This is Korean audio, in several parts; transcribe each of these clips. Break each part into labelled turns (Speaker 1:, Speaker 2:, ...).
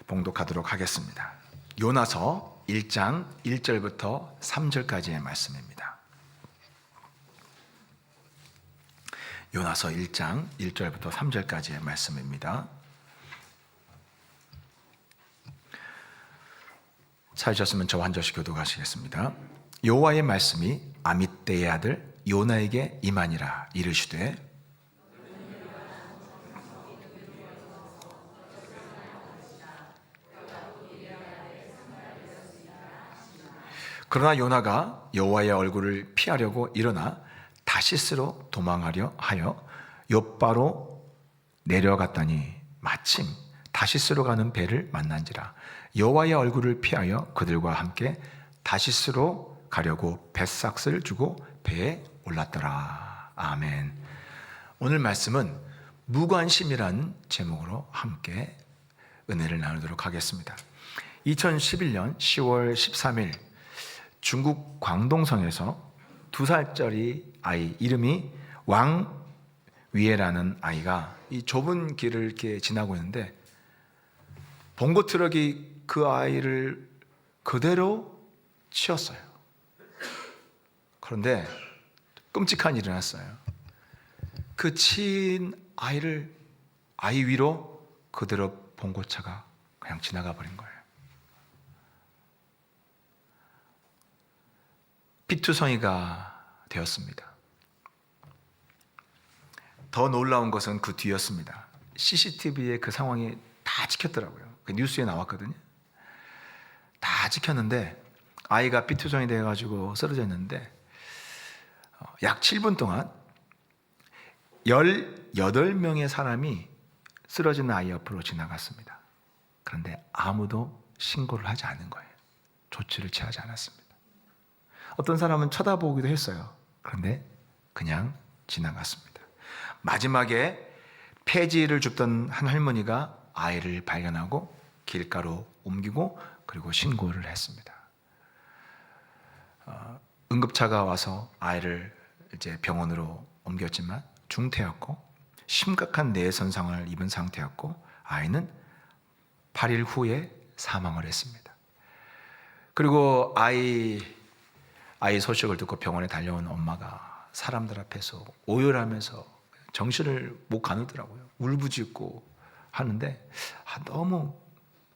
Speaker 1: 봉독하도록 하겠습니다. 요나서 1장 1절부터 3절까지의 말씀입니다. 요나서 1장 1절부터 3절까지의 말씀입니다. 찾으셨으면 저와 한 절씩 교독하시겠습니다. 여호와의 말씀이 아미떼의 아들 요나에게 임하니라. 이르시되 그러나 요나가 여호와의 얼굴을 피하려고 일어나 다시스로 도망하려 하여 욥바로 내려갔더니 마침 다시스로 가는 배를 만난지라. 여호와의 얼굴을 피하여 그들과 함께 다시스로 가려고 뱃삭을 주고 배에 올랐더라. 아멘. 오늘 말씀은 무관심이라는 제목으로 함께 은혜를 나누도록 하겠습니다. 2011년 10월 13일 중국 광동성에서 2살짜리 아이, 이름이 왕위에라는 아이가 이 좁은 길을 이렇게 지나고 있는데 봉고 트럭이 그 아이를 그대로 치었어요. 그런데 끔찍한 일이 났어요. 그 치인 아이를 아이 위로 그대로 봉고차가 그냥 지나가 버린 거예요. 피투성이가 되었습니다. 더 놀라운 것은 그 뒤였습니다. CCTV에 그 상황이 다 찍혔더라고요. 그 뉴스에 나왔거든요. 다 찍혔는데 아이가 피투성이 돼가지고 쓰러져 있는데 약 7분 동안 18명의 사람이 쓰러진 아이 옆으로 지나갔습니다. 그런데 아무도 신고를 하지 않은 거예요. 조치를 취하지 않았습니다. 어떤 사람은 쳐다보기도 했어요. 그런데 그냥 지나갔습니다. 마지막에 폐지를 줍던 한 할머니가 아이를 발견하고 길가로 옮기고 그리고 신고를 했습니다. 응급차가 와서 아이를 이제 병원으로 옮겼지만 중태였고 심각한 뇌손상을 입은 상태였고 아이는 8일 후에 사망을 했습니다. 그리고 아이 소식을 듣고 병원에 달려온 엄마가 사람들 앞에서 오열하면서 정신을 못 가누더라고요. 울부짖고 하는데 너무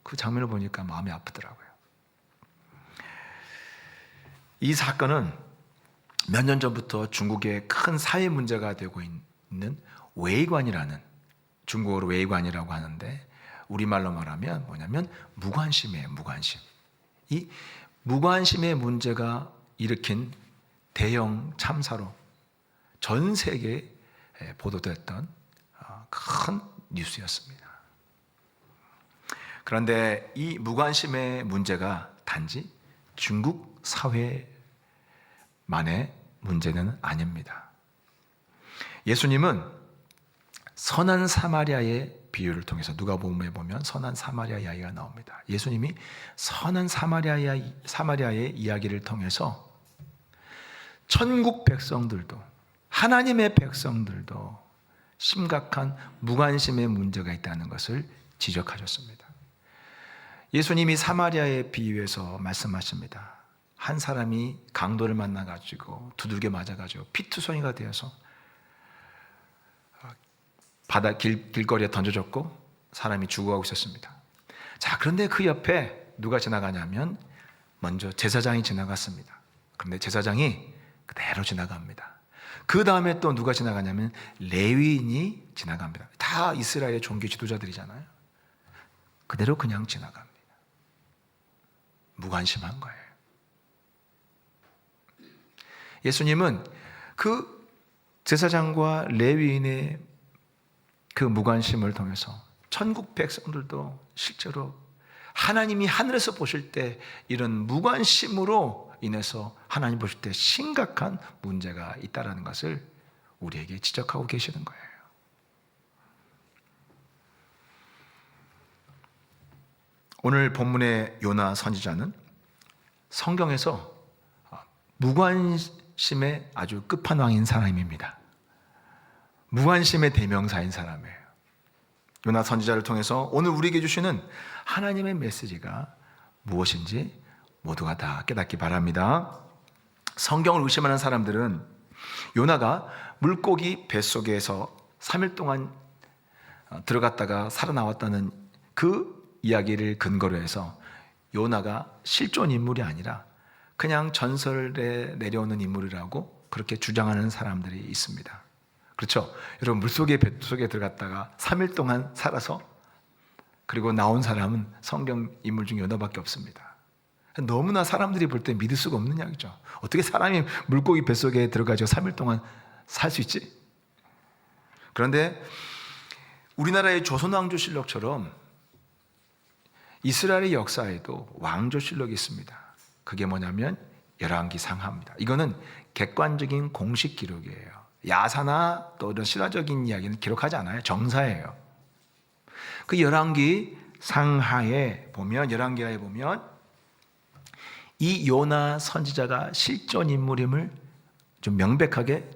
Speaker 1: 그 장면을 보니까 마음이 아프더라고요. 이 사건은 몇 년 전부터 중국의 큰 사회 문제가 되고 있는 외관이라는, 중국어로 외관이라고 하는데 우리말로 말하면 뭐냐면 무관심이에요. 무관심. 이 무관심의 문제가 일으킨 대형 참사로 전 세계에 보도됐던 큰 뉴스였습니다. 그런데 이 무관심의 문제가 단지 중국 사회만의 문제는 아닙니다. 예수님은 선한 사마리아의 비유를 통해서 누가복음에 보면 선한 사마리아의 이야기가 나옵니다. 예수님이 선한 사마리아의 이야기를 통해서 천국 백성들도 하나님의 백성들도 심각한 무관심의 문제가 있다는 것을 지적하셨습니다. 예수님이 사마리아의 비유에서 말씀하십니다. 한 사람이 강도를 만나가지고 두들겨 맞아가지고 피투성이가 되어서 길거리에 던져졌고 사람이 죽어가고 있었습니다. 자, 그런데 그 옆에 누가 지나가냐면 먼저 제사장이 지나갔습니다. 그런데 제사장이 그대로 지나갑니다. 그 다음에 또 누가 지나가냐면 레위인이 지나갑니다. 다 이스라엘의 종교 지도자들이잖아요. 그대로 그냥 지나갑니다. 무관심한 거예요. 예수님은 그 제사장과 레위인의 그 무관심을 통해서 천국 백성들도 실제로 하나님이 하늘에서 보실 때 이런 무관심으로 인해서 하나님 보실 때 심각한 문제가 있다는 것을 우리에게 지적하고 계시는 거예요. 오늘 본문의 요나 선지자는 성경에서 무관심의 아주 끝판왕인 사람입니다. 무관심의 대명사인 사람이에요. 요나 선지자를 통해서 오늘 우리에게 주시는 하나님의 메시지가 무엇인지 모두가 다 깨닫기 바랍니다. 성경을 의심하는 사람들은 요나가 물고기 뱃속에서 3일 동안 들어갔다가 살아나왔다는 그 이야기를 근거로 해서 요나가 실존 인물이 아니라 그냥 전설에 내려오는 인물이라고 그렇게 주장하는 사람들이 있습니다. 그렇죠? 여러분, 물속에 뱃속에 들어갔다가 3일 동안 살아서 그리고 나온 사람은 성경 인물 중에 요나밖에 없습니다. 너무나 사람들이 볼 때 믿을 수가 없는 이야기죠. 어떻게 사람이 물고기 뱃속에 들어가지고 3일 동안 살 수 있지? 그런데 우리나라의 조선왕조실록처럼 이스라엘의 역사에도 왕조실록이 있습니다. 그게 뭐냐면 열왕기 상하입니다. 이거는 객관적인 공식 기록이에요. 야사나 또 이런 신화적인 이야기는 기록하지 않아요. 정사예요. 그 열왕기 상하에 보면, 열왕기하에 보면 이 요나 선지자가 실존 인물임을 좀 명백하게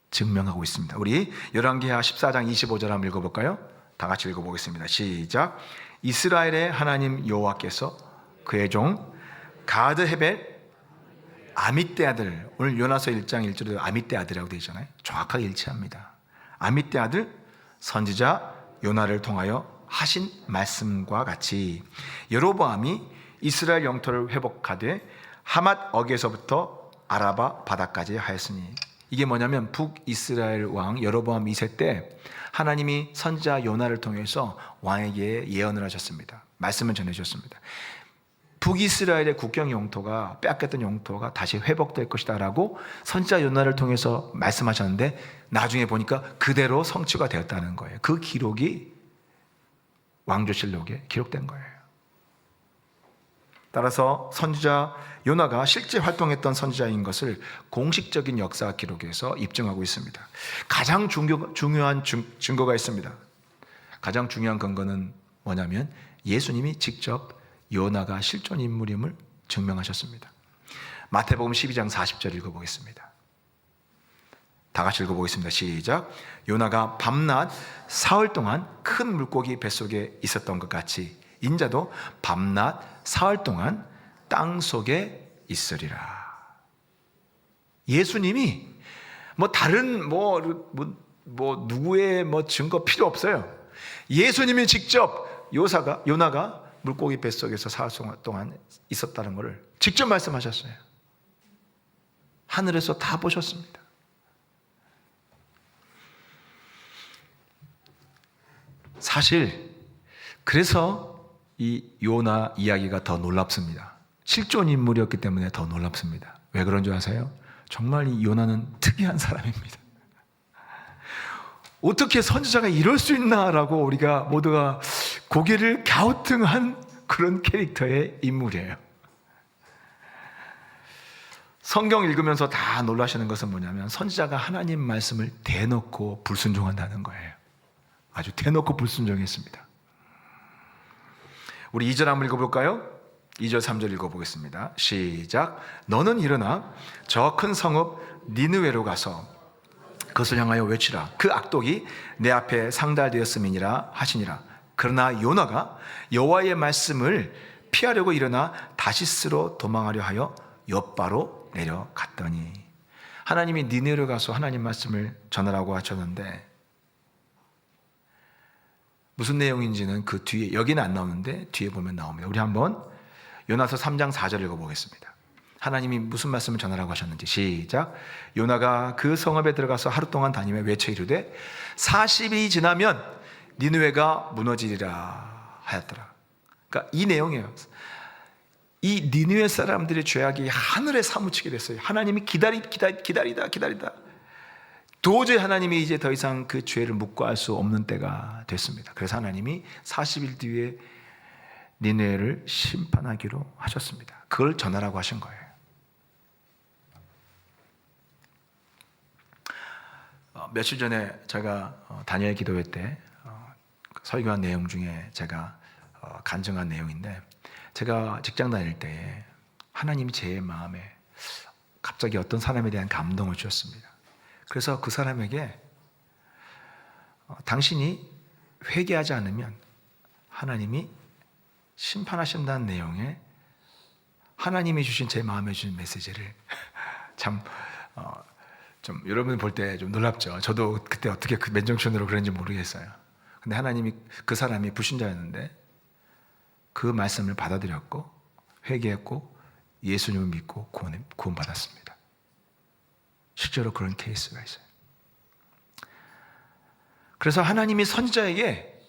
Speaker 1: 증명하고 있습니다. 우리 열왕기하 14장 25절 한번 읽어볼까요? 다 같이 읽어보겠습니다. 시작. 이스라엘의 하나님 여호와께서 그의 종 가드 헤벨 아미떼 아들, 오늘 요나서 1장 1절에 아미떼 아들이라고 되어 있잖아요. 정확하게 일치합니다. 아미떼 아들 선지자 요나를 통하여 하신 말씀과 같이 여로보암이 이스라엘 영토를 회복하되 하맛 어귀에서부터 아라바 바다까지 하였으니, 이게 뭐냐면 북이스라엘 왕 여로보암 2세 때 하나님이 선지자 요나를 통해서 왕에게 예언을 하셨습니다. 말씀을 전해주셨습니다. 북이스라엘의 국경 영토가, 빼앗겼던 영토가 다시 회복될 것이다 라고 선지자 요나를 통해서 말씀하셨는데 나중에 보니까 그대로 성취가 되었다는 거예요. 그 기록이 왕조실록에 기록된 거예요. 따라서 선지자 요나가 실제 활동했던 선지자인 것을 공식적인 역사 기록에서 입증하고 있습니다. 가장 중요한 증거가 있습니다. 가장 중요한 근거는 뭐냐면 예수님이 직접 요나가 실존 인물임을 증명하셨습니다. 마태복음 12장 40절 읽어보겠습니다. 다 같이 읽어보겠습니다. 시작. 요나가 밤낮 사흘 동안 큰 물고기 뱃속에 있었던 것 같이 인자도 밤낮 사흘 동안 땅속에 있으리라. 예수님이 다른 누구의 증거 필요 없어요. 예수님이 직접 요나가 물고기 뱃속에서 사흘 동안 있었다는 것을 직접 말씀하셨어요. 하늘에서 다 보셨습니다. 사실 그래서 이 요나 이야기가 더 놀랍습니다. 실존 인물이었기 때문에 더 놀랍습니다. 왜 그런 줄 아세요? 정말 이 요나는 특이한 사람입니다. 어떻게 선지자가 이럴 수 있나라고 우리가 모두가 고개를 갸우뚱한 그런 캐릭터의 인물이에요. 성경 읽으면서 다 놀라시는 것은 뭐냐면 선지자가 하나님 말씀을 대놓고 불순종한다는 거예요. 아주 대놓고 불순종했습니다. 우리 2절 한번 읽어볼까요? 2절 3절 읽어보겠습니다. 시작. 너는 일어나 저 큰 성읍 니느웨로 가서 그것을 향하여 외치라. 그 악독이 내 앞에 상달되었음이니라 하시니라. 그러나 요나가 여호와의 말씀을 피하려고 일어나 다시스로 도망하려 하여 엿바로 내려갔더니, 하나님이 니느웨로 가서 하나님 말씀을 전하라고 하셨는데 무슨 내용인지는 그 뒤에, 여기는 안 나오는데 뒤에 보면 나옵니다. 우리 한번 요나서 3장 4절 읽어보겠습니다. 하나님이 무슨 말씀을 전하라고 하셨는지. 시작. 요나가 그 성읍에 들어가서 하루 동안 다니며 외쳐 이르되 40일이 지나면 니느웨가 무너지리라 하였더라. 그러니까 이 내용이에요. 이 니느웨 사람들의 죄악이 하늘에 사무치게 됐어요. 하나님이 기다리다 도저히 하나님이 이제 더 이상 그 죄를 묵과할 수 없는 때가 됐습니다. 그래서 하나님이 40일 뒤에 니느웨를 심판하기로 하셨습니다. 그걸 전하라고 하신 거예요. 며칠 전에 제가 다니엘 기도회 때 설교한 내용 중에 제가 간증한 내용인데, 제가 직장 다닐 때에 하나님이 제 마음에 갑자기 어떤 사람에 대한 감동을 주셨습니다. 그래서 그 사람에게 당신이 회개하지 않으면 하나님이 심판하신다는 내용의 하나님이 주신 제 마음에 주신 메시지를 참 좀 여러분 볼 때 좀 놀랍죠. 저도 그때 어떻게 그 맨정신으로 그런지 모르겠어요. 근데 하나님이 그 사람이 불신자였는데 그 말씀을 받아들였고 회개했고 예수님을 믿고 구원받았습니다. 실제로 그런 케이스가 있어요. 그래서 하나님이 선지자에게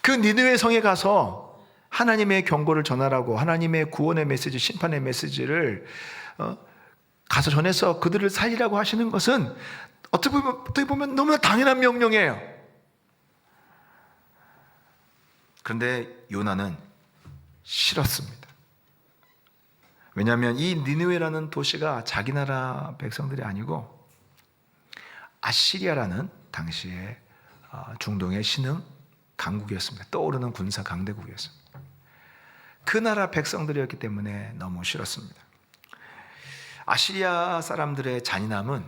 Speaker 1: 그 니느웨 성에 가서 하나님의 경고를 전하라고 하나님의 구원의 메시지, 심판의 메시지를 가서 전해서 그들을 살리라고 하시는 것은 어떻게 보면 너무나 당연한 명령이에요. 그런데 요나는 싫었습니다. 왜냐하면 이 니느웨라는 도시가 자기 나라 백성들이 아니고 아시리아라는 당시에 중동의 신흥 강국이었습니다. 떠오르는 군사 강대국이었습니다. 그 나라 백성들이었기 때문에 너무 싫었습니다. 아시리아 사람들의 잔인함은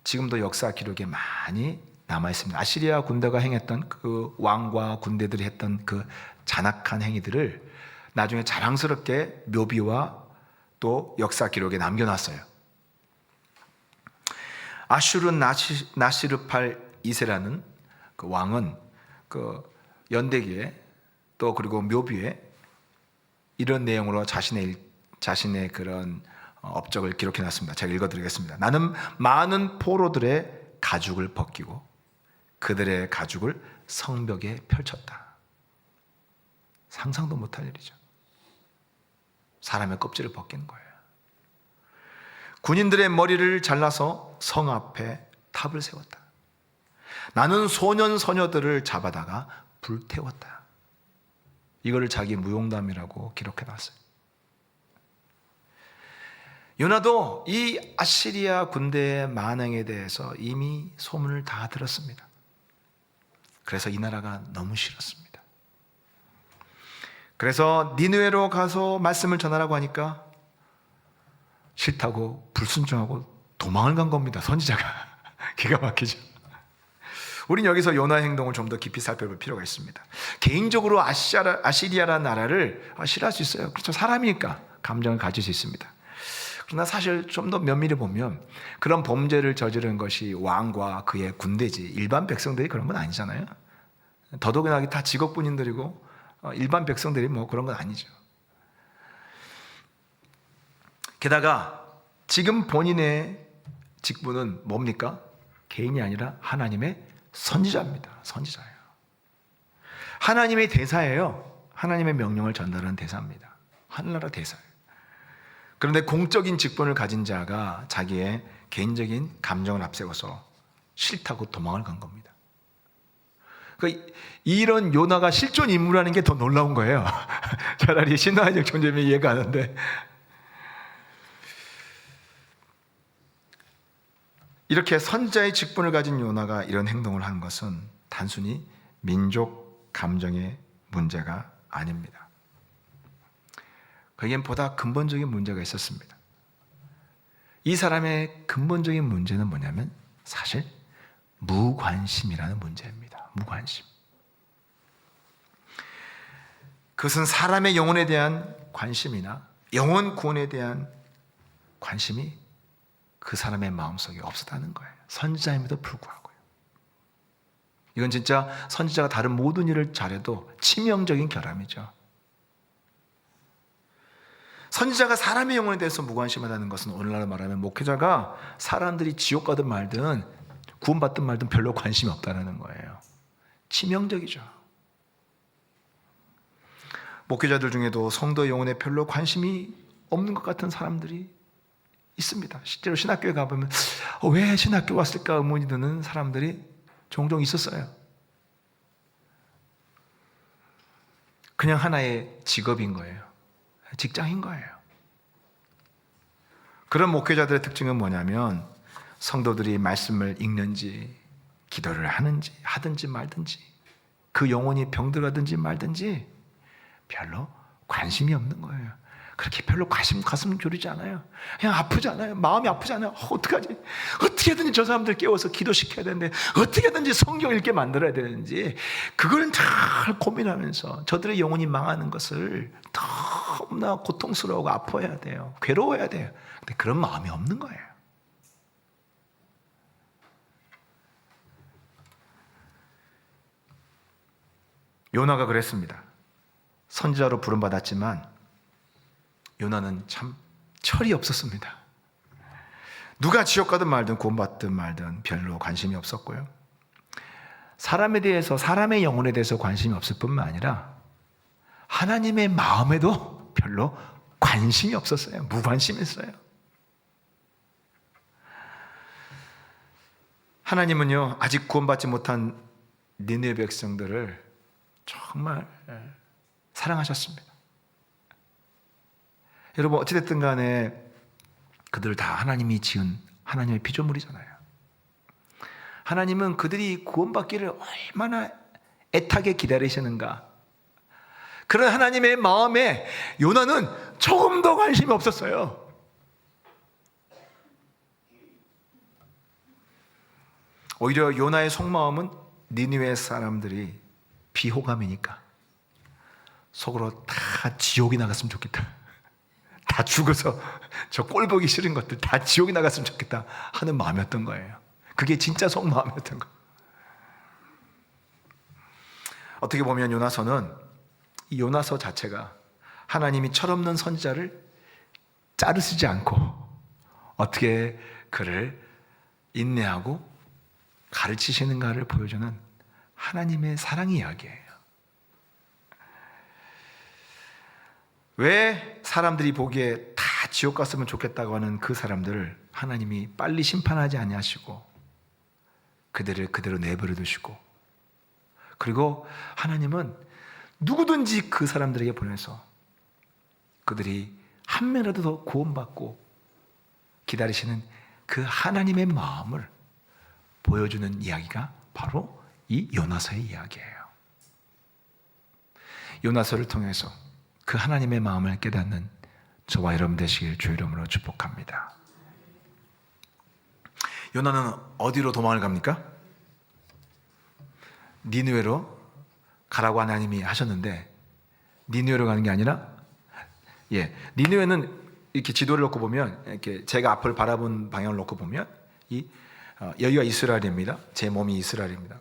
Speaker 1: 지금도 역사 기록에 많이 남아 있습니다. 아시리아 군대가 행했던 그 왕과 군대들이 했던 그 잔악한 행위들을 나중에 자랑스럽게 묘비와 또 역사 기록에 남겨놨어요. 아슈르 나시르팔 2세라는 그 왕은 그 연대기에 또 그리고 묘비에 이런 내용으로 자신의 그런 업적을 기록해놨습니다. 제가 읽어드리겠습니다. 나는 많은 포로들의 가죽을 벗기고 그들의 가죽을 성벽에 펼쳤다. 상상도 못할 일이죠. 사람의 껍질을 벗기는 거예요. 군인들의 머리를 잘라서 성 앞에 탑을 세웠다. 나는 소년 소녀들을 잡아다가 불태웠다. 이거를 자기 무용담이라고 기록해놨어요. 요나도 이 아시리아 군대의 만행에 대해서 이미 소문을 다 들었습니다. 그래서 이 나라가 너무 싫었습니다. 그래서 니느웨로 가서 말씀을 전하라고 하니까 싫다고 불순종하고 도망을 간 겁니다. 선지자가. 기가 막히죠. 우린 여기서 요나의 행동을 좀 더 깊이 살펴볼 필요가 있습니다. 개인적으로 아시리아라는 나라를 싫어할 수 있어요. 그렇죠. 사람이니까 감정을 가질 수 있습니다. 그러나 사실 좀 더 면밀히 보면 그런 범죄를 저지른 것이 왕과 그의 군대지 일반 백성들이 그런 건 아니잖아요. 더더군다나 다 직업군인들이고 일반 백성들이 뭐 그런 건 아니죠. 게다가 지금 본인의 직분은 뭡니까? 개인이 아니라 하나님의 선지자입니다. 선지자예요. 하나님의 대사예요. 하나님의 명령을 전달하는 대사입니다. 하늘나라 대사예요. 그런데 공적인 직분을 가진 자가 자기의 개인적인 감정을 앞세워서 싫다고 도망을 간 겁니다. 그러니까 이런 요나가 실존 인물이라는 게 더 놀라운 거예요. 차라리 신화적 존재면 이해가 안 하는데 이렇게 선자의 직분을 가진 요나가 이런 행동을 한 것은 단순히 민족 감정의 문제가 아닙니다. 거기엔 보다 근본적인 문제가 있었습니다. 이 사람의 근본적인 문제는 뭐냐면 사실 무관심이라는 문제입니다. 무관심. 그것은 사람의 영혼에 대한 관심이나 영혼 구원에 대한 관심이 그 사람의 마음속에 없었다는 거예요. 선지자임에도 불구하고요. 이건 진짜 선지자가 다른 모든 일을 잘해도 치명적인 결함이죠. 선지자가 사람의 영혼에 대해서 무관심하다는 것은 오늘날 말하면 목회자가 사람들이 지옥 가든 말든 구원받든 말든 별로 관심이 없다는 거예요. 치명적이죠. 목회자들 중에도 성도 영혼에 별로 관심이 없는 것 같은 사람들이 있습니다. 실제로 신학교에 가보면 왜 신학교 왔을까 의문이 드는 사람들이 종종 있었어요. 그냥 하나의 직업인 거예요. 직장인 거예요. 그런 목회자들의 특징은 뭐냐면 성도들이 말씀을 읽는지 기도를 하든지 말든지 그 영혼이 병들어가든지 말든지 별로 관심이 없는 거예요. 그렇게 별로 가슴 졸이지 않아요. 그냥 아프지 않아요. 마음이 아프지 않아요. 어떡하지? 어떻게든지 저 사람들 깨워서 기도시켜야 되는데, 어떻게든지 성경 읽게 만들어야 되는지, 그걸 잘 고민하면서 저들의 영혼이 망하는 것을 너무나 고통스러워하고 아파해야 돼요. 괴로워해야 돼요. 근데 그런 마음이 없는 거예요. 요나가 그랬습니다. 선지자로 부름받았지만 요나는 참 철이 없었습니다. 누가 지옥 가든 말든 구원받든 말든 별로 관심이 없었고요. 사람에 대해서, 사람의 영혼에 대해서 관심이 없을 뿐만 아니라 하나님의 마음에도 별로 관심이 없었어요. 무관심했어요. 하나님은요, 아직 구원받지 못한 니느웨 백성들을 정말 사랑하셨습니다. 여러분, 어찌됐든 간에 그들 다 하나님이 지은 하나님의 피조물이잖아요. 하나님은 그들이 구원받기를 얼마나 애타게 기다리시는가. 그런 하나님의 마음에 요나는 조금 더 관심이 없었어요. 오히려 요나의 속마음은 니느웨 사람들이 비호감이니까 속으로 다 지옥이 나갔으면 좋겠다. 다 죽어서 저 꼴 보기 싫은 것들 다 지옥이 나갔으면 좋겠다 하는 마음이었던 거예요. 그게 진짜 속마음이었던 거예요. 어떻게 보면 요나서는, 이 요나서 자체가 하나님이 철없는 선지자를 자르시지 않고 어떻게 그를 인내하고 가르치시는가를 보여주는 하나님의 사랑의 이야기예요. 왜 사람들이 보기에 다 지옥 갔으면 좋겠다고 하는 그 사람들을 하나님이 빨리 심판하지 아니하시고 그들을 그대로 내버려 두시고, 그리고 하나님은 누구든지 그 사람들에게 보내서 그들이 한 명이라도 더 구원받고 기다리시는 그 하나님의 마음을 보여주는 이야기가 바로 이 요나서의 이야기예요. 요나서를 통해서 그 하나님의 마음을 깨닫는 저와 여러분 되시길 주의 이름으로 축복합니다. 요나는 어디로 도망을 갑니까? 니느웨로 가라고 하나님이 하셨는데, 니느웨로 가는 게 아니라, 니느웨는 이렇게 지도를 놓고 보면, 이렇게 제가 앞을 바라본 방향을 놓고 보면 여기가 이스라엘입니다. 제 몸이 이스라엘입니다.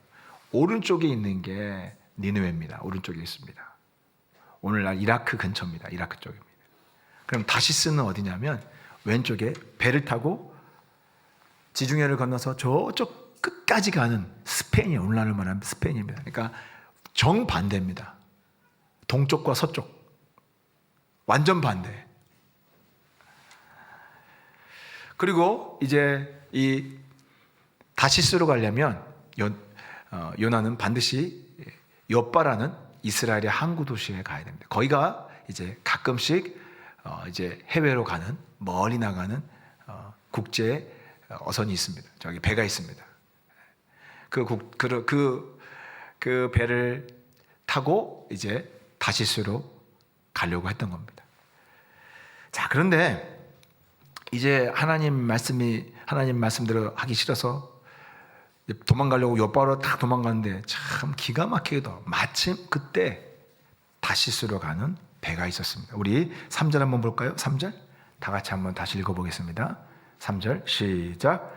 Speaker 1: 오른쪽에 있는 게 니느웨입니다. 오른쪽에 있습니다. 오늘날 이라크 근처입니다. 이라크 쪽입니다. 그럼 다시스는 어디냐면 왼쪽에 배를 타고 지중해를 건너서 저쪽 끝까지 가는 스페인이, 오늘날을 말하면 스페인입니다. 그러니까 정반대입니다. 동쪽과 서쪽 완전 반대. 그리고 이제 이 다시스로 가려면 요나는 반드시 욥바라는 이스라엘의 항구 도시에 가야 됩니다. 거기가 이제 가끔씩 이제 해외로 가는, 멀리 나가는 국제 어선이 있습니다. 저기 배가 있습니다. 그 배를 타고 이제 다시스로 가려고 했던 겁니다. 자, 그런데 이제 하나님 말씀대로 하기 싫어서 도망가려고 욥바로 딱 도망갔는데, 참 기가 막히게도 마침 그때 다시스로 가는 배가 있었습니다. 우리 3절 한번 볼까요? 3절 다 같이 한번 다시 읽어보겠습니다. 3절 시작.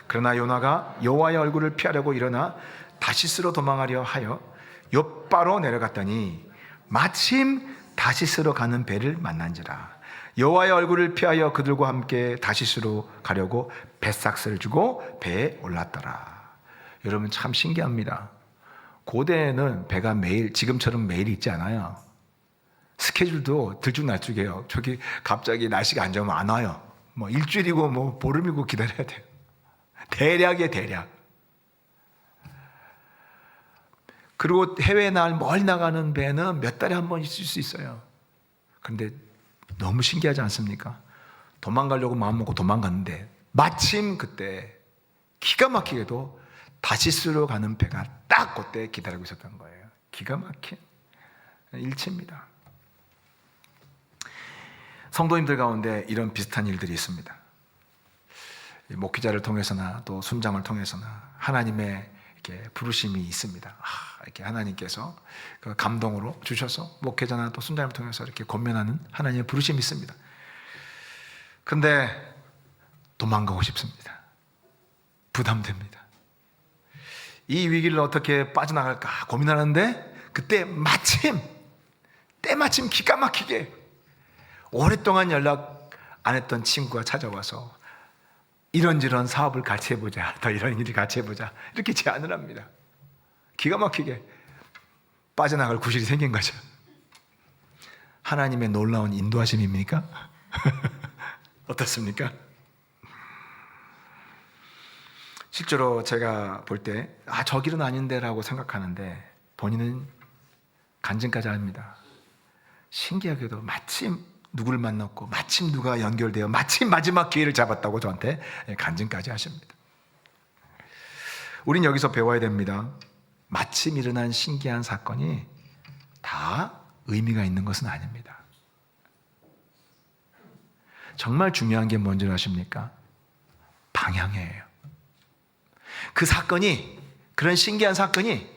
Speaker 1: 그러나 요나가 여호와의 얼굴을 피하려고 일어나 다시스로 도망하려 하여 욥바로 내려갔더니 마침 다시스로 가는 배를 만난지라. 여호와의 얼굴을 피하여 그들과 함께 다시스로 가려고 뱃삭스를 주고 배에 올랐더라. 여러분, 참 신기합니다. 고대에는 배가 매일, 지금처럼 매일 있지 않아요. 스케줄도 들쭉날쭉해요. 저기 갑자기 날씨가 안 좋으면 안 와요. 뭐 일주일이고 뭐 보름이고 기다려야 돼요. 대략이에요, 대략. 그리고 해외 날 멀리 나가는 배는 몇 달에 한 번 있을 수 있어요. 그런데 너무 신기하지 않습니까? 도망가려고 마음먹고 도망갔는데 마침 그때 기가 막히게도 다시스로 가는 배가 딱 그때 기다리고 있었던 거예요. 기가 막힌 일치입니다. 성도님들 가운데 이런 비슷한 일들이 있습니다. 목회자를 통해서나 또 순장을 통해서나 하나님의 이렇게 부르심이 있습니다. 이렇게 하나님께서 그 감동으로 주셔서 목회자나 또 순장을 통해서 이렇게 권면하는 하나님의 부르심이 있습니다. 근데 도망가고 싶습니다. 부담됩니다. 이 위기를 어떻게 빠져나갈까 고민하는데 그때 때마침 기가 막히게 오랫동안 연락 안 했던 친구가 찾아와서 이런저런 사업을 같이 해보자, 더 이런 일을 같이 해보자, 이렇게 제안을 합니다. 기가 막히게 빠져나갈 구실이 생긴 거죠. 하나님의 놀라운 인도하심입니까? 어떻습니까? 실제로 제가 볼 때 저 길은 아닌데 라고 생각하는데 본인은 간증까지 합니다. 신기하게도 마침 누구를 만났고 마침 누가 연결되어 마침 마지막 기회를 잡았다고 저한테 간증까지 하십니다. 우린 여기서 배워야 됩니다. 마침 일어난 신기한 사건이 다 의미가 있는 것은 아닙니다. 정말 중요한 게 뭔지 아십니까? 방향이에요. 그 사건이, 그런 신기한 사건이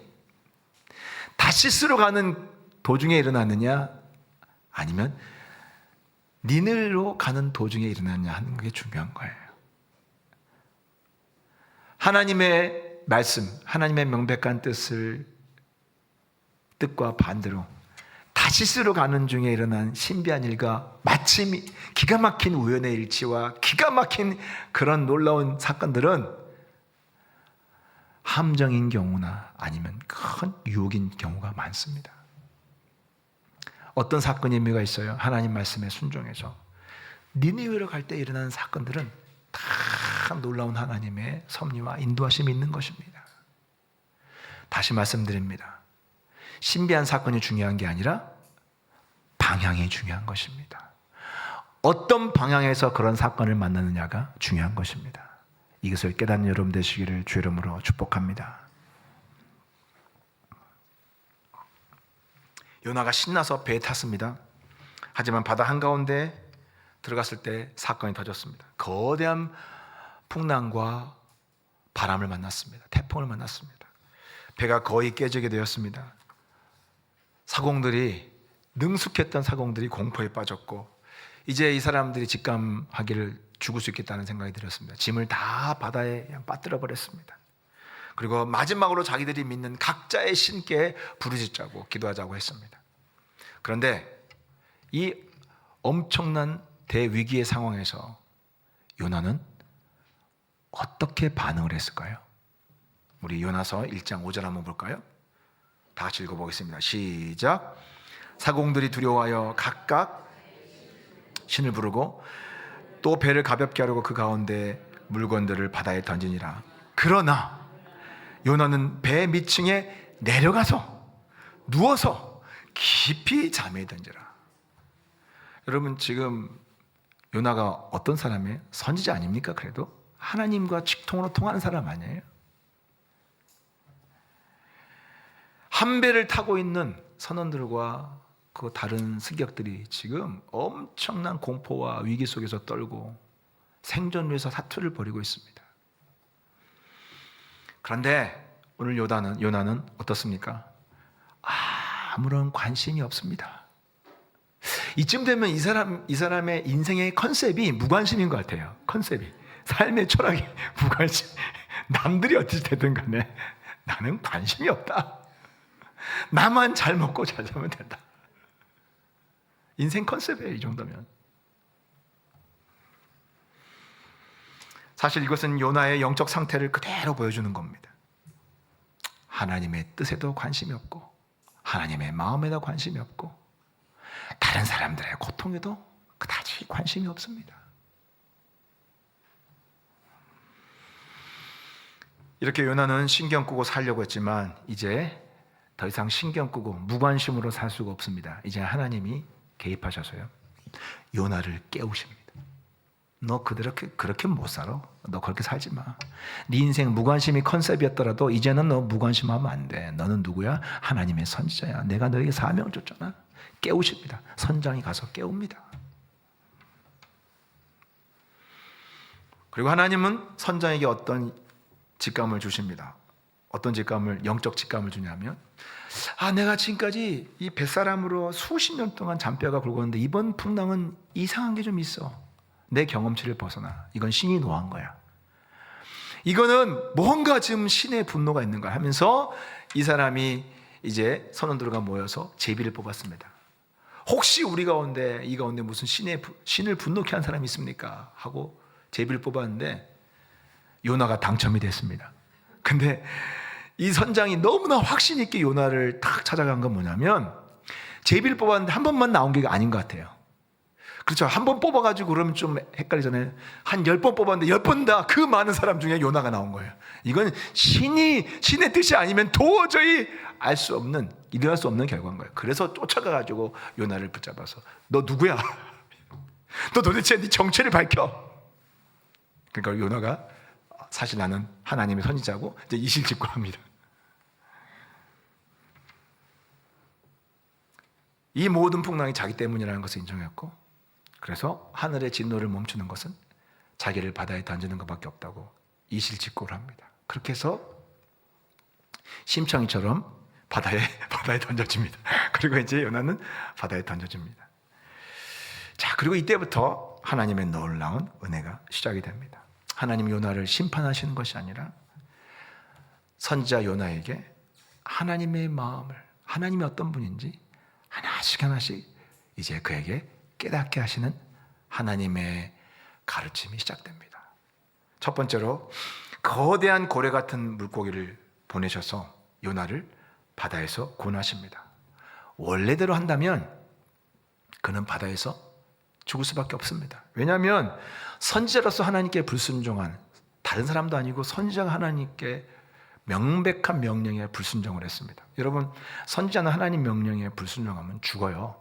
Speaker 1: 다시스로 가는 도중에 일어났느냐 아니면 니느로 가는 도중에 일어났냐 하는 게 중요한 거예요. 하나님의 말씀, 하나님의 명백한 뜻과 반대로 다시스로 가는 중에 일어난 신비한 일과 마침 기가 막힌 우연의 일치와 기가 막힌 그런 놀라운 사건들은 함정인 경우나 아니면 큰 유혹인 경우가 많습니다. 어떤 사건의 의미가 있어요? 하나님 말씀에 순종해서 니느웨로 갈 때 일어나는 사건들은 다 놀라운 하나님의 섭리와 인도하심이 있는 것입니다. 다시 말씀드립니다. 신비한 사건이 중요한 게 아니라 방향이 중요한 것입니다. 어떤 방향에서 그런 사건을 만나느냐가 중요한 것입니다. 이것을 깨닫는 여러분 되시기를 주 이름으로 축복합니다. 요나가 신나서 배에 탔습니다. 하지만 바다 한가운데 들어갔을 때 사건이 터졌습니다. 거대한 풍랑과 바람을 만났습니다. 태풍을 만났습니다. 배가 거의 깨지게 되었습니다. 능숙했던 사공들이 공포에 빠졌고 이제 이 사람들이 직감하기를 죽을 수 있겠다는 생각이 들었습니다. 짐을 다 바다에 그냥 빠뜨려 버렸습니다. 그리고 마지막으로 자기들이 믿는 각자의 신께 부르짖자고 기도하자고 했습니다. 그런데 이 엄청난 대위기의 상황에서 요나는 어떻게 반응을 했을까요? 우리 요나서 1장 5절 한번 볼까요? 다 같이 읽어보겠습니다. 시작. 사공들이 두려워하여 각각 신을 부르고 또 배를 가볍게 하려고 그 가운데 물건들을 바다에 던지니라. 그러나 요나는 배 밑층에 내려가서 누워서 깊이 잠에 든지라. 여러분 지금 요나가 어떤 사람이에요? 선지자 아닙니까? 그래도 하나님과 직통으로 통하는 사람 아니에요? 한 배를 타고 있는 선원들과 그 다른 승객들이 지금 엄청난 공포와 위기 속에서 떨고 생존을 위해서 사투를 벌이고 있습니다. 그런데 오늘 요나는 어떻습니까? 아무런 관심이 없습니다. 이쯤 되면 이 사람의 인생의 컨셉이 무관심인 것 같아요. 컨셉이 삶의 철학이 무관심. 남들이 어찌 되든 간에 나는 관심이 없다. 나만 잘 먹고 잘 자면 된다. 인생 컨셉이에요. 이 정도면. 사실 이것은 요나의 영적 상태를 그대로 보여주는 겁니다. 하나님의 뜻에도 관심이 없고 하나님의 마음에도 관심이 없고 다른 사람들의 고통에도 그다지 관심이 없습니다. 이렇게 요나는 신경 끄고 살려고 했지만 이제 더 이상 신경 끄고 무관심으로 살 수가 없습니다. 이제 하나님이 개입하셔서요 요나를 깨우십니다. 너 그렇게 못 살아. 너 그렇게 살지 마. 네 인생 무관심이 컨셉이었더라도 이제는 너 무관심하면 안 돼. 너는 누구야? 하나님의 선지자야. 내가 너에게 사명을 줬잖아. 깨우십니다. 선장이 가서 깨웁니다. 그리고 하나님은 선장에게 어떤 직감을 주십니다. 어떤 직감을, 영적 직감을 주냐면, 내가 지금까지 이 뱃사람으로 수십 년 동안 잔뼈가 굵었는데 이번 풍랑은 이상한 게 좀 있어. 내 경험치를 벗어나. 이건 신이 노한 거야. 이거는 뭔가 지금 신의 분노가 있는 거야 하면서 이 사람이 이제 선원들과 모여서 제비를 뽑았습니다. 혹시 우리 가운데 이 가운데 무슨 신을 분노케 한 사람이 있습니까? 하고 제비를 뽑았는데 요나가 당첨이 됐습니다. 근데 이 선장이 너무나 확신 있게 요나를 딱 찾아간 건 뭐냐면, 제비를 뽑았는데 한 번만 나온 게 아닌 것 같아요. 그렇죠. 한 번 뽑아가지고 그러면 좀 헷갈리잖아요. 한 10번 뽑았는데 10번 다 그 많은 사람 중에 요나가 나온 거예요. 이건 신의 뜻이 아니면 도저히 알 수 없는, 일어날 수 없는 결과인 거예요. 그래서 쫓아가가지고 요나를 붙잡아서 너 누구야? 너 도대체 네 정체를 밝혀. 그러니까 요나가 사실 나는 하나님의 선지자고 이제 이실직고합니다. 이 모든 풍랑이 자기 때문이라는 것을 인정했고, 그래서 하늘의 진노를 멈추는 것은 자기를 바다에 던지는 것밖에 없다고 이실직고를 합니다. 그렇게 해서 심청이처럼 바다에 던져집니다. 그리고 이제 요나는 바다에 던져집니다. 자, 그리고 이때부터 하나님의 놀라운 은혜가 시작이 됩니다. 하나님 요나를 심판하시는 것이 아니라 선지자 요나에게 하나님의 마음을, 하나님이 어떤 분인지 하나씩 이제 그에게 깨닫게 하시는 하나님의 가르침이 시작됩니다. 첫 번째로 거대한 고래 같은 물고기를 보내셔서 요나를 바다에서 구원하십니다. 원래대로 한다면 그는 바다에서 죽을 수밖에 없습니다. 왜냐하면 선지자로서 하나님께 불순종한, 다른 사람도 아니고 선지자가 하나님께 명백한 명령에 불순종을 했습니다. 여러분, 선지자는 하나님 명령에 불순종하면 죽어요.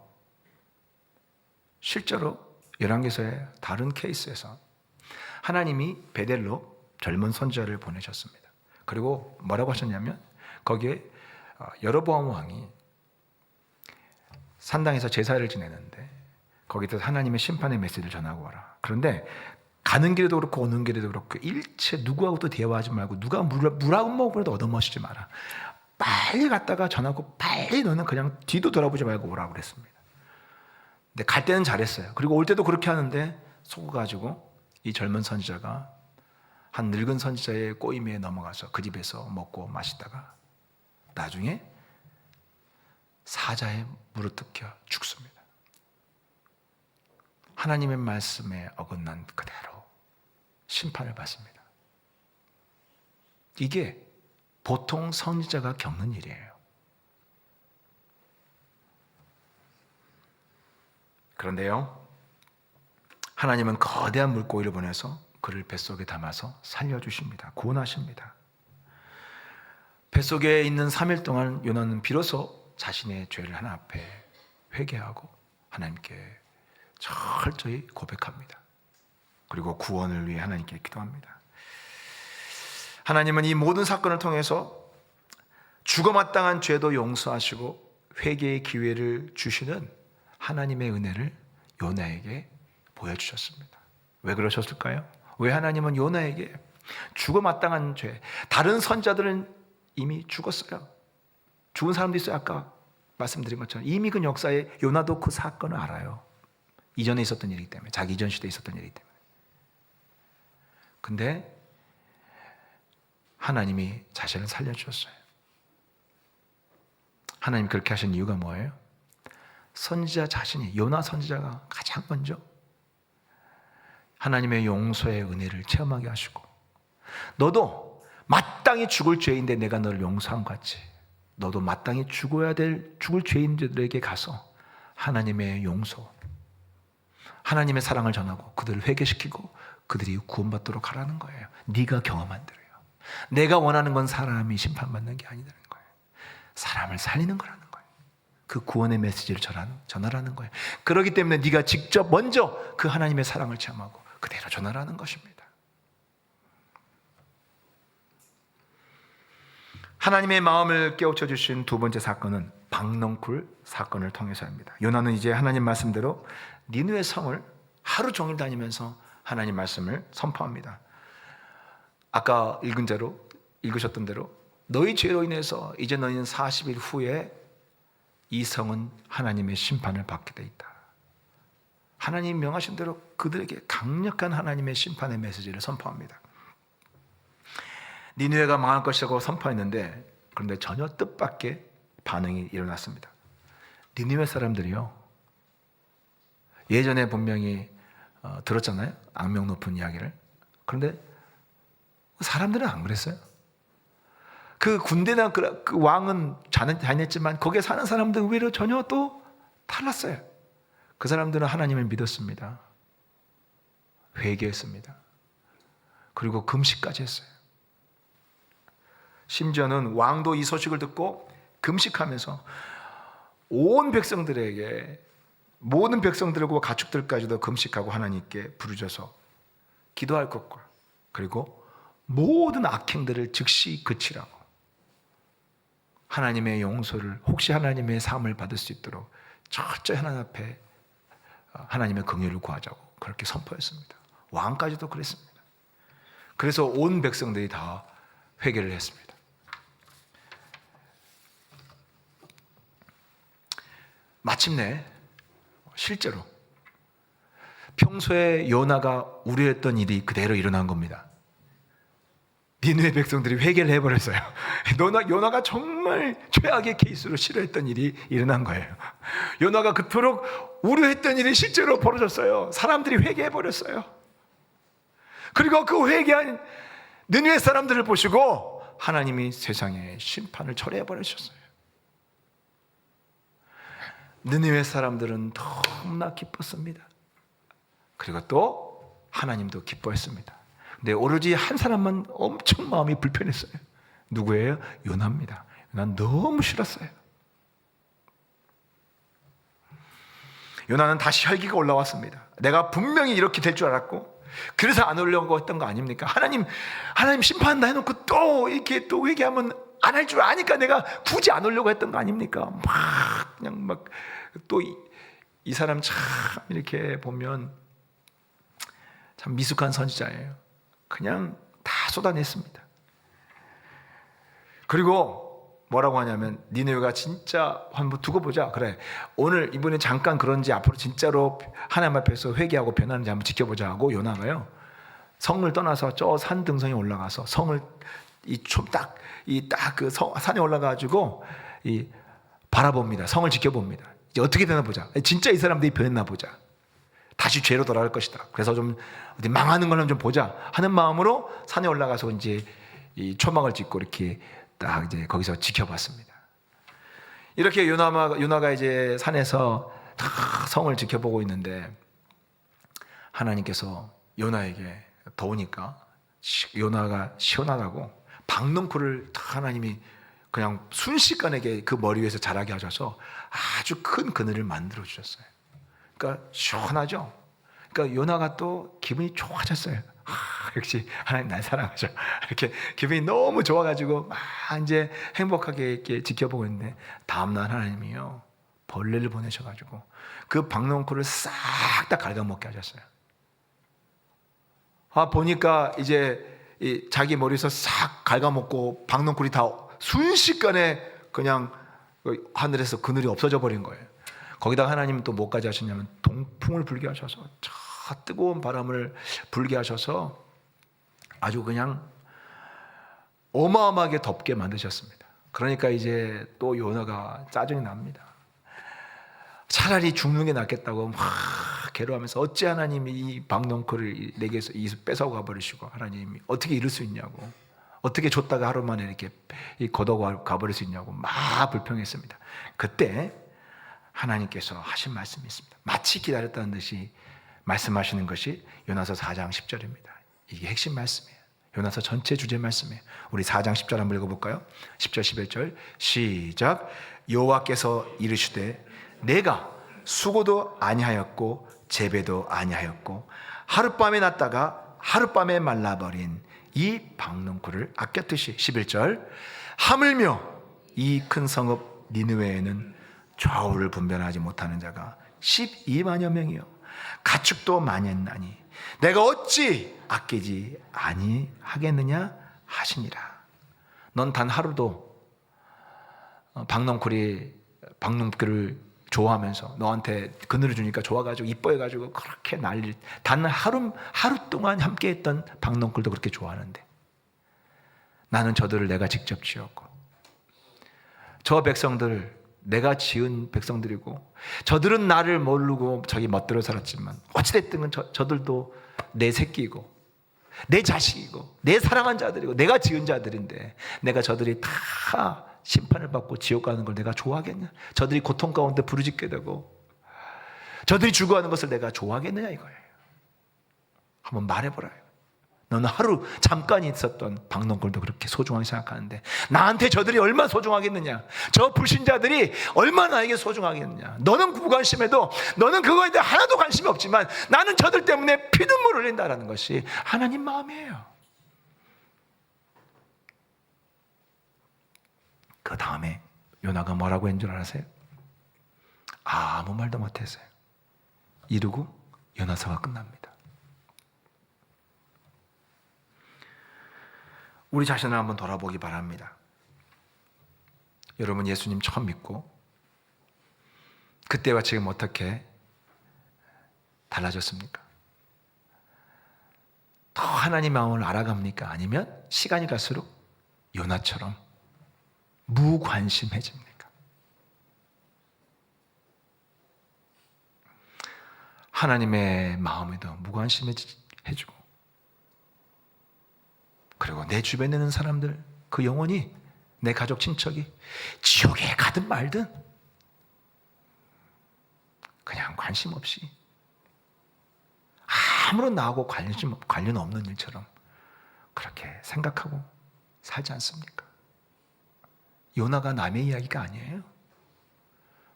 Speaker 1: 실제로 열왕기서의 다른 케이스에서 하나님이 베델로 젊은 선지자를 보내셨습니다. 그리고 뭐라고 하셨냐면, 거기에 여로보암 왕이 산당에서 제사를 지내는데 거기서 하나님의 심판의 메시지를 전하고 와라. 그런데 가는 길에도 그렇고 오는 길에도 그렇고 일체 누구하고도 대화하지 말고 누가 물 한 모금이라도 얻어마시지 마라. 빨리 갔다가 전하고 빨리 너는 그냥 뒤도 돌아보지 말고 오라고 그랬습니다. 근데 갈 때는 잘했어요. 그리고 올 때도 그렇게 하는데 속아가지고 이 젊은 선지자가 한 늙은 선지자의 꼬임에 넘어가서 그 집에서 먹고 마시다가 나중에 사자에 물어뜯겨 죽습니다. 하나님의 말씀에 어긋난 그대로 심판을 받습니다. 이게 보통 선지자가 겪는 일이에요. 그런데요, 하나님은 거대한 물고기를 보내서 그를 뱃속에 담아서 살려주십니다. 구원하십니다. 뱃속에 있는 3일 동안 요나는 비로소 자신의 죄를 하나님 앞에 회개하고 하나님께 철저히 고백합니다. 그리고 구원을 위해 하나님께 기도합니다. 하나님은 이 모든 사건을 통해서 죽어마땅한 죄도 용서하시고 회개의 기회를 주시는 하나님의 은혜를 요나에게 보여주셨습니다. 왜 그러셨을까요? 왜 하나님은 요나에게 죽어마땅한 죄, 다른 선자들은 이미 죽었어요. 죽은 사람도 있어요. 아까 말씀드린 것처럼 이미 그 역사에 요나도 그 사건을 알아요. 이전에 있었던 일이기 때문에, 자기 이전 시대에 있었던 일이기 때문에. 근데 하나님이 자신을 살려주셨어요. 하나님 그렇게 하신 이유가 뭐예요? 선지자 자신이, 요나 선지자가 가장 먼저 하나님의 용서의 은혜를 체험하게 하시고, 너도 마땅히 죽을 죄인데 내가 너를 용서한 것 같이 너도 마땅히 죽을 죄인들에게 가서 하나님의 용서, 하나님의 사랑을 전하고 그들을 회개시키고 그들이 구원받도록 하라는 거예요. 네가 경험한 대로요. 내가 원하는 건 사람이 심판받는 게 아니라는 거예요. 사람을 살리는 거라는 거예요. 그 구원의 메시지를 전하라는 거예요. 그렇기 때문에 네가 직접 먼저 그 하나님의 사랑을 체험하고 그대로 전하라는 것입니다. 하나님의 마음을 깨우쳐 주신 두 번째 사건은 박넝쿨 사건을 통해서입니다. 요나는 이제 하나님 말씀대로 니느웨 성을 하루 종일 다니면서 하나님 말씀을 선포합니다. 아까 읽으셨던 대로 너희 죄로 인해서 이제 너희는 40일 후에 이 성은 하나님의 심판을 받게 돼 있다. 하나님 명하신 대로 그들에게 강력한 하나님의 심판의 메시지를 선포합니다. 니느웨가 망할 것이라고 선포했는데, 그런데 전혀 뜻밖의 반응이 일어났습니다. 니느웨 사람들이요, 예전에 분명히 들었잖아요, 악명 높은 이야기를. 그런데 사람들은 안 그랬어요. 그 군대나 그 왕은 다녔지만 거기에 사는 사람들은 의외로 전혀 또 달랐어요. 그 사람들은 하나님을 믿었습니다. 회개했습니다. 그리고 금식까지 했어요. 심지어는 왕도 이 소식을 듣고 금식하면서 온 백성들에게, 모든 백성들과 가축들까지도 금식하고 하나님께 부르셔서 기도할 것과, 그리고 모든 악행들을 즉시 그치라고, 하나님의 용서를, 혹시 하나님의 사함을 받을 수 있도록 철저히 하나님 앞에 하나님의 긍휼을 구하자고 그렇게 선포했습니다. 왕까지도 그랬습니다. 그래서 온 백성들이 다 회개를 했습니다. 마침내 실제로 평소에 요나가 우려했던 일이 그대로 일어난 겁니다. 니느웨 백성들이 회개를 해버렸어요. 요나가 정말 최악의 케이스로 싫어했던 일이 일어난 거예요. 요나가 그토록 우려했던 일이 실제로 벌어졌어요. 사람들이 회개해버렸어요. 그리고 그 회개한 니느웨 사람들을 보시고 하나님이 세상에 심판을 철회해버리셨어요. 니느웨 사람들은 너무나 기뻤습니다. 그리고 또 하나님도 기뻐했습니다. 근데 오로지 한 사람만 엄청 마음이 불편했어요. 누구예요? 요나입니다. 요나는 너무 싫었어요. 요나는 다시 혈기가 올라왔습니다. 내가 분명히 이렇게 될 줄 알았고, 그래서 안 오려고 했던 거 아닙니까? 하나님 심판한다 해놓고 또 이렇게 또 회개하면 안 할 줄 아니까 내가 굳이 안 오려고 했던 거 아닙니까? 그냥 또 이 사람 참 이렇게 보면 참 미숙한 선지자예요. 그냥 다 쏟아냈습니다. 그리고 뭐라고 하냐면, 니느웨가 진짜 한번 두고 보자. 그래, 오늘 이번에 잠깐 그런지 앞으로 진짜로 하나님 앞에서 회개하고 변하는지 한번 지켜보자 하고 요나가요, 성을 떠나서 저 산 등성에 올라가서 성을 딱 그 산에 올라가가지고 바라봅니다. 성을 지켜봅니다. 이제 어떻게 되나 보자. 진짜 이 사람들이 변했나 보자. 다시 죄로 돌아갈 것이다. 그래서 좀 어디 망하는 거는 좀 보자 하는 마음으로 산에 올라가서 이제 이 초막을 짓고 이렇게 딱 이제 거기서 지켜봤습니다. 이렇게 요나가 이제 산에서 다 성을 지켜보고 있는데, 하나님께서 요나에게 더우니까 요나가 시원하다고 박넝쿨을 하나님이 그냥 순식간에 그 머리 위에서 자라게 하셔서 아주 큰 그늘을 만들어 주셨어요. 그러니까 시원하죠. 그러니까 요나가 또 기분이 좋아졌어요. 역시 하나님 날 사랑하죠. 이렇게 기분이 너무 좋아가지고 막 이제 행복하게 이렇게 지켜보고 있는데, 다음날 하나님이요, 벌레를 보내셔가지고 그 박넝쿨을 싹 다 갉아먹게 하셨어요. 보니까 이제 자기 머리에서 싹 갉아먹고 박넝쿨이 다 순식간에 그냥 하늘에서 그늘이 없어져 버린 거예요. 거기다가 하나님은 또 뭐까지 하셨냐면 동풍을 불게 하셔서 저 뜨거운 바람을 불게 하셔서 아주 그냥 어마어마하게 덥게 만드셨습니다. 그러니까 이제 또 요나가 짜증이 납니다. 차라리 죽는 게 낫겠다고 막 괴로워하면서, 어찌 하나님이 이 박넝쿨을 내게서 뺏어가 버리시고, 하나님이 어떻게 이럴 수 있냐고, 어떻게 줬다가 하루 만에 이렇게 걷어가 버릴 수 있냐고 막 불평했습니다. 그때 하나님께서 하신 말씀이 있습니다. 마치 기다렸다는 듯이 말씀하시는 것이 요나서 4장 10절입니다. 이게 핵심 말씀이에요. 요나서 전체 주제 말씀이에요. 우리 4장 10절 한번 읽어볼까요? 10절 11절 시작. 여호와께서 이르시되 내가 수고도 아니하였고 재배도 아니하였고 하룻밤에 났다가 하룻밤에 말라버린 이 박넝쿨을 아꼈듯이 11절 하물며 이 큰 성읍 니느웨에는 좌우를 분별하지 못하는 자가 12만여 명이요 가축도 많이 했나니 내가 어찌 아끼지 아니하겠느냐 하시니라. 넌 단 하루도 박농쿨을 좋아하면서 너한테 그늘을 주니까 좋아가지고 이뻐해가지고 그렇게 난리, 단 하루 동안 함께했던 박농쿨도 그렇게 좋아하는데 나는 저들을 내가 직접 지었고 저 백성들 내가 지은 백성들이고 저들은 나를 모르고 저기 멋대로 살았지만 어찌됐든 저들도 내 새끼이고 내 자식이고 내 사랑한 자들이고 내가 지은 자들인데 내가 저들이 다 심판을 받고 지옥 가는 걸 내가 좋아하겠냐? 저들이 고통 가운데 부르짖게 되고 저들이 죽어가는 것을 내가 좋아하겠느냐 이거예요. 한번 말해보라. 너는 하루 잠깐 있었던 박농쿨도 그렇게 소중하게 생각하는데 나한테 저들이 얼마나 소중하겠느냐, 저 불신자들이 얼마나 나에게 소중하겠느냐. 너는 무관심해도 너는 그거에 대해 하나도 관심이 없지만 나는 저들 때문에 피눈물 흘린다라는 것이 하나님 마음이에요. 그 다음에 요나가 뭐라고 한 줄 아세요? 아무 말도 못했어요. 이르고 요나서가 끝납니다. 우리 자신을 한번 돌아보기 바랍니다. 여러분 예수님 처음 믿고 그때와 지금 어떻게 달라졌습니까? 더 하나님 마음을 알아갑니까? 아니면 시간이 갈수록 요나처럼 무관심해집니까? 하나님의 마음에도 무관심해지고 그리고 내 주변에 있는 사람들, 그 영혼이, 내 가족 친척이 지옥에 가든 말든 그냥 관심 없이 아무런 나하고 관련 없는 일처럼 그렇게 생각하고 살지 않습니까? 요나가 남의 이야기가 아니에요.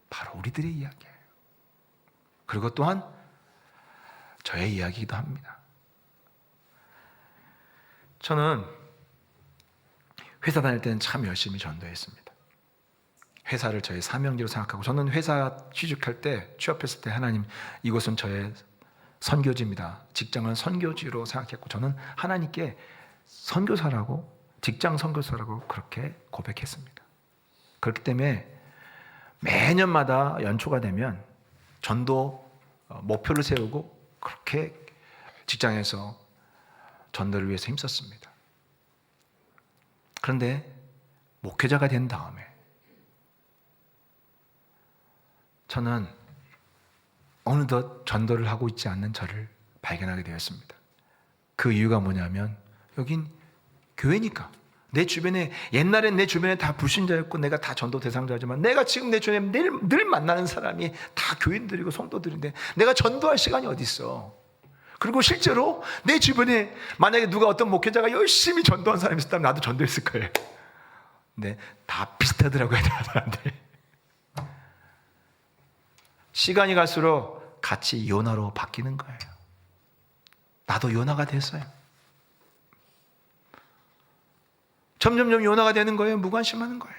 Speaker 1: 바로 우리들의 이야기예요. 그리고 또한 저의 이야기이기도 합니다. 저는 회사 다닐 때는 참 열심히 전도했습니다. 회사를 저의 사명지로 생각하고 저는 회사 취업했을 때 하나님 이곳은 저의 선교지입니다. 직장은 선교지로 생각했고 저는 하나님께 선교사라고 직장 선교사라고 그렇게 고백했습니다. 그렇기 때문에 매년마다 연초가 되면 전도 목표를 세우고 그렇게 직장에서 전도를 위해서 힘썼습니다. 그런데 목회자가 된 다음에 저는 어느덧 전도를 하고 있지 않는 저를 발견하게 되었습니다. 그 이유가 뭐냐면 여긴 교회니까. 옛날엔 내 주변에 다 불신자였고 내가 다 전도 대상자지만 내가 지금 내 주변에 늘 만나는 사람이 다 교인들이고 성도들인데 내가 전도할 시간이 어디 있어? 그리고 실제로 내 주변에 만약에 누가 어떤 목회자가 열심히 전도한 사람이 있었다면 나도 전도했을 거예요. 근데 다 비슷하더라고요, 사람들. 시간이 갈수록 같이 요나로 바뀌는 거예요. 나도 요나가 됐어요. 점점점 요나가 되는 거예요. 무관심하는 거예요.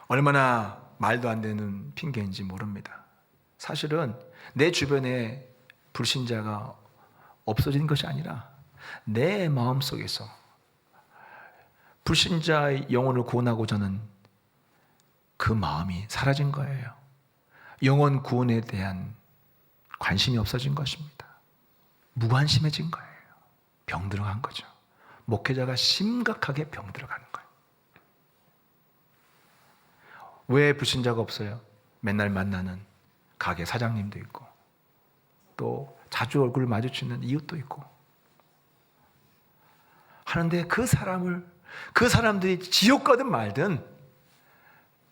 Speaker 1: 얼마나 말도 안 되는 핑계인지 모릅니다. 사실은 내 주변에 불신자가 없어진 것이 아니라 내 마음속에서 불신자의 영혼을 구원하고자 하는 그 마음이 사라진 거예요. 영혼 구원에 대한 관심이 없어진 것입니다. 무관심해진 거예요. 병 들어간 거죠. 목회자가 심각하게 병 들어가는 거예요. 왜 불신자가 없어요? 맨날 만나는 가게 사장님도 있고 또 자주 얼굴을 마주치는 이웃도 있고 하는데 그 사람들이 지옥 가든 말든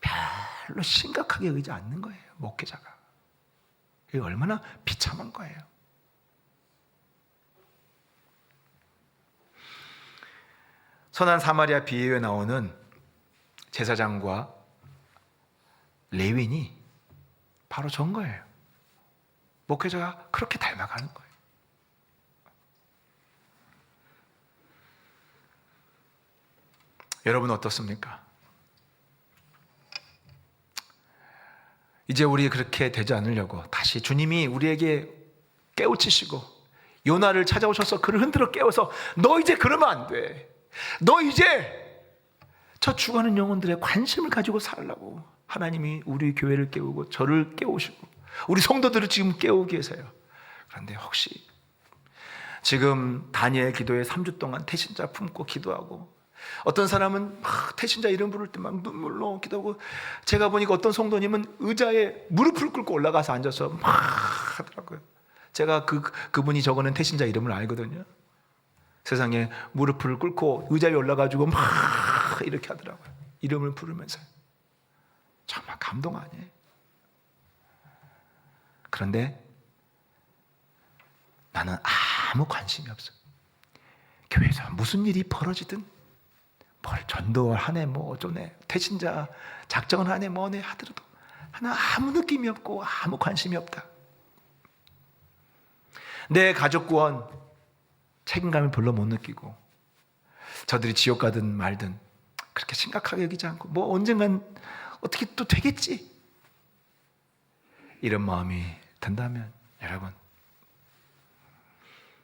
Speaker 1: 별로 심각하게 여기지 않는 거예요. 목회자가. 이게 얼마나 비참한 거예요. 선한 사마리아 비유에 나오는 제사장과 레위인이 바로 저런 거예요. 목회자가 그렇게 닮아가는 거예요. 여러분 어떻습니까? 이제 우리 그렇게 되지 않으려고 다시 주님이 우리에게 깨우치시고 요나를 찾아오셔서 그를 흔들어 깨워서 너 이제 그러면 안 돼. 너 이제 저 죽어가는 영혼들의 관심을 가지고 살라고 하나님이 우리 교회를 깨우고 저를 깨우시고 우리 성도들을 지금 깨우고 계세요. 그런데 혹시 지금 다니엘 기도에 3주 동안 태신자 품고 기도하고 어떤 사람은 막 태신자 이름 부를 때 막 눈물로 기도하고 제가 보니까 어떤 성도님은 의자에 무릎을 꿇고 올라가서 앉아서 막 하더라고요. 제가 그분이 적어낸 태신자 이름을 알거든요. 세상에 무릎을 꿇고 의자에 올라가지고 막 이렇게 하더라고요. 이름을 부르면서. 정말 감동 아니에요? 그런데 나는 아무 관심이 없어. 교회에서 무슨 일이 벌어지든 뭘 전도를 하네 뭐 어쩌네 태신자 작정을 하네 뭐네 하더라도 나는 아무 느낌이 없고 아무 관심이 없다. 내 가족 구원 책임감을 별로 못 느끼고 저들이 지옥 가든 말든 그렇게 심각하게 여기지 않고 뭐 언젠간 어떻게 또 되겠지 이런 마음이 든다면 여러분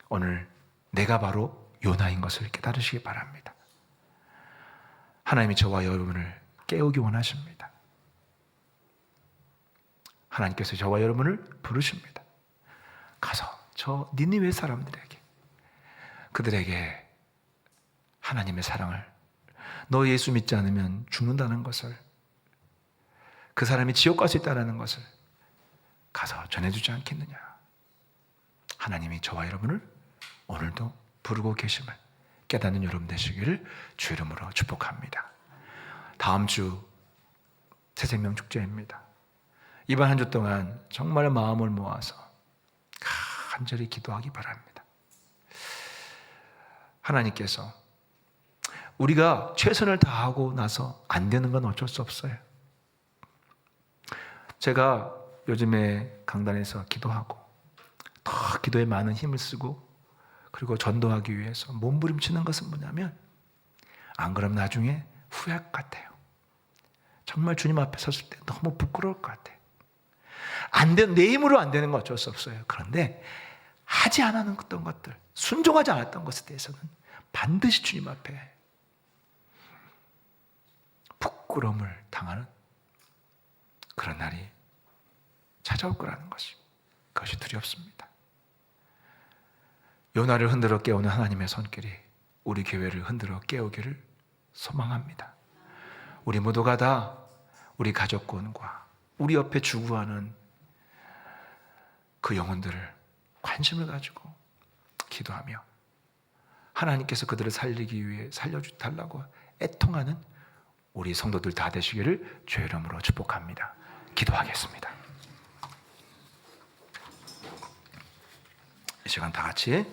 Speaker 1: 오늘 내가 바로 요나인 것을 깨달으시기 바랍니다. 하나님이 저와 여러분을 깨우기 원하십니다. 하나님께서 저와 여러분을 부르십니다. 가서 저 니느웨 사람들에게 그들에게 하나님의 사랑을 너 예수 믿지 않으면 죽는다는 것을 그 사람이 지옥 갈 수 있다는 것을 가서 전해주지 않겠느냐. 하나님이 저와 여러분을 오늘도 부르고 계심을 깨닫는 여러분 되시기를 주 이름으로 축복합니다. 다음 주 새생명 축제입니다. 이번 한 주 동안 정말 마음을 모아서 간절히 기도하기 바랍니다. 하나님께서 우리가 최선을 다하고 나서 안 되는 건 어쩔 수 없어요. 제가 요즘에 강단에서 기도하고 더 기도에 많은 힘을 쓰고 그리고 전도하기 위해서 몸부림치는 것은 뭐냐면 안 그러면 나중에 후회할 것 같아요. 정말 주님 앞에 섰을 때 너무 부끄러울 것 같아요. 내 힘으로 안 되는 건 어쩔 수 없어요. 그런데 하지 않았던 것들, 순종하지 않았던 것에 대해서는 반드시 주님 앞에 부끄러움을 당하는 그런 날이 찾아올 거라는 것이 그것이 두렵습니다. 요나를 흔들어 깨우는 하나님의 손길이 우리 교회를 흔들어 깨우기를 소망합니다. 우리 모두가 다 우리 가족군과 우리 옆에 주구하는 그 영혼들을 관심을 가지고 기도하며 하나님께서 그들을 살리기 위해 살려달라고 애통하는 우리 성도들 다 되시기를 주의 이름으로 축복합니다. 기도하겠습니다. 이 시간 다 같이